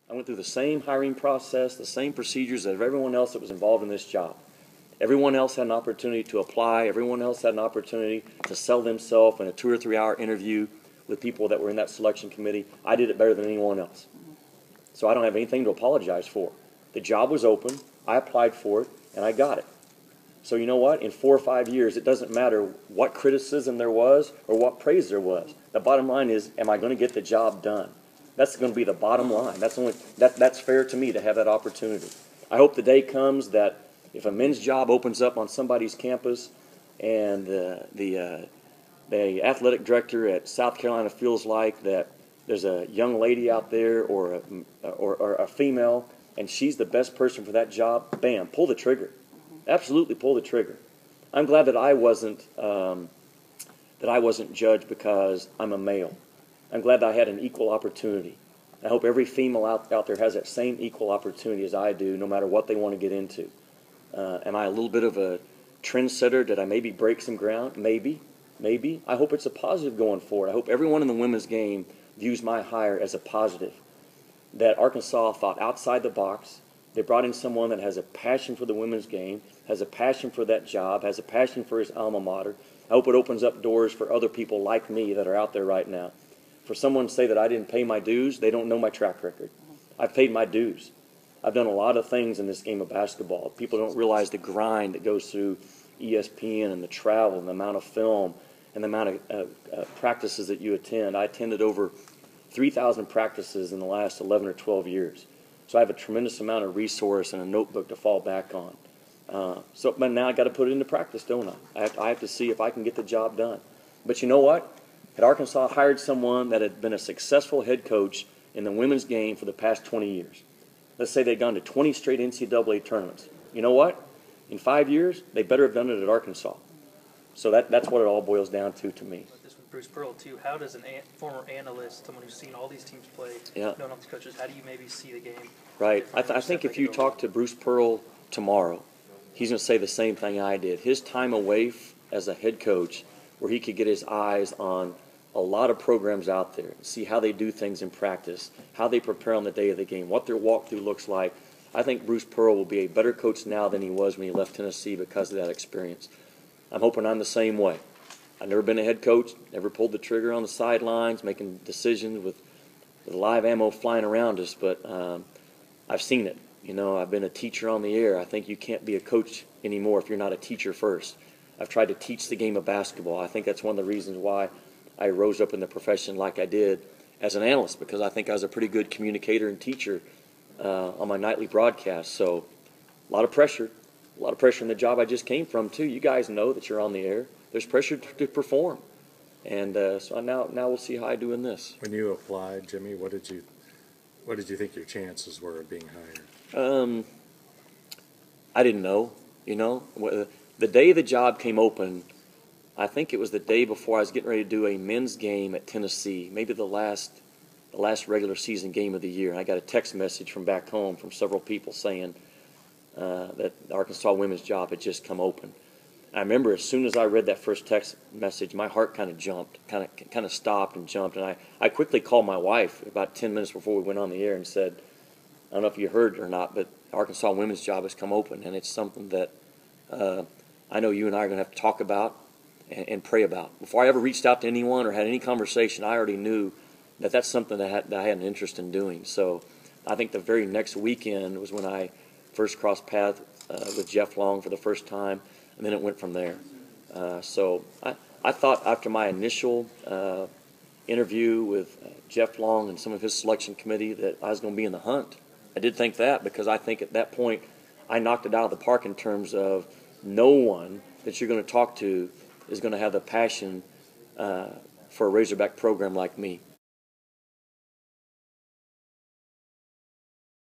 I went through the same hiring process, the same procedures as everyone else that was involved in this job. Everyone else had an opportunity to apply. Everyone else had an opportunity to sell themselves in a 2 or 3 hour interview with people that were in that selection committee. I did it better than anyone else. So I don't have anything to apologize for. The job was open. I applied for it, and I got it. So you know what? In 4 or 5 years, it doesn't matter what criticism there was or what praise there was. The bottom line is, am I going to get the job done? That's going to be the bottom line. That's fair to me to have that opportunity. I hope the day comes that if a men's job opens up on somebody's campus and the athletic director at South Carolina feels like that there's a young lady out there or a female and she's the best person for that job, bam, pull the trigger. Absolutely pull the trigger. I'm glad that I wasn't judged because I'm a male. I'm glad that I had an equal opportunity. I hope every female out there has that same equal opportunity as I do, no matter what they want to get into. Am I a little bit of a trendsetter? Did I maybe break some ground? Maybe. I hope it's a positive going forward. I hope everyone in the women's game views my hire as a positive. That Arkansas thought outside the box. They brought in someone that has a passion for the women's game, has a passion for that job, has a passion for his alma mater. I hope it opens up doors for other people like me that are out there right now. For someone to say that I didn't pay my dues, they don't know my track record. I've paid my dues. I've done a lot of things in this game of basketball. People don't realize the grind that goes through ESPN and the travel and the amount of film and the amount of practices that you attend. I attended over 3,000 practices in the last 11 or 12 years. So I have a tremendous amount of resource and a notebook to fall back on. But now I got to put it into practice, don't I? I have to see if I can get the job done. But you know what? Had Arkansas hired someone that had been a successful head coach in the women's game for the past 20 years, let's say they'd gone to 20 straight NCAA tournaments, you know what? In 5 years, they better have done it at Arkansas. So that's what it all boils down to me. This with Bruce Pearl, too. How does a former analyst, someone who's seen all these teams play, yeah, knowing all these coaches, how do you maybe see the game? Right. I think if you talk to Bruce Pearl tomorrow, he's going to say the same thing I did. His time away as a head coach, where he could get his eyes on a lot of programs out there, see how they do things in practice, how they prepare on the day of the game, what their walkthrough looks like. I think Bruce Pearl will be a better coach now than he was when he left Tennessee because of that experience. I'm hoping I'm the same way. I've never been a head coach, never pulled the trigger on the sidelines, making decisions with live ammo flying around us, but I've seen it. You know, I've been a teacher on the air. I think you can't be a coach anymore if you're not a teacher first. I've tried to teach the game of basketball. I think that's one of the reasons why I rose up in the profession like I did as an analyst, because I think I was a pretty good communicator and teacher on my nightly broadcast. So a lot of pressure in the job I just came from, too. You guys know that you're on the air. There's pressure to perform. And so now we'll see how I do in this. When you applied, Jimmy, what did you think your chances were of being hired? I didn't know. You know, the day the job came open, I think it was the day before I was getting ready to do a men's game at Tennessee, maybe the last regular season game of the year. And I got a text message from back home from several people saying that the Arkansas women's job had just come open. I remember as soon as I read that first text message, my heart kind of jumped, kind of stopped and jumped. And I quickly called my wife about 10 minutes before we went on the air and said, I don't know if you heard it or not, but Arkansas women's job has come open. And it's something that I know you and I are going to have to talk about and pray about. Before I ever reached out to anyone or had any conversation, I already knew that that's something that I had an interest in doing. So I think the very next weekend was when I first crossed paths with Jeff Long for the first time, and then it went from there. So I thought after my initial interview with Jeff Long and some of his selection committee that I was going to be in the hunt. I did think that because I think at that point I knocked it out of the park in terms of no one that you're going to talk to is going to have the passion for a Razorback program like me.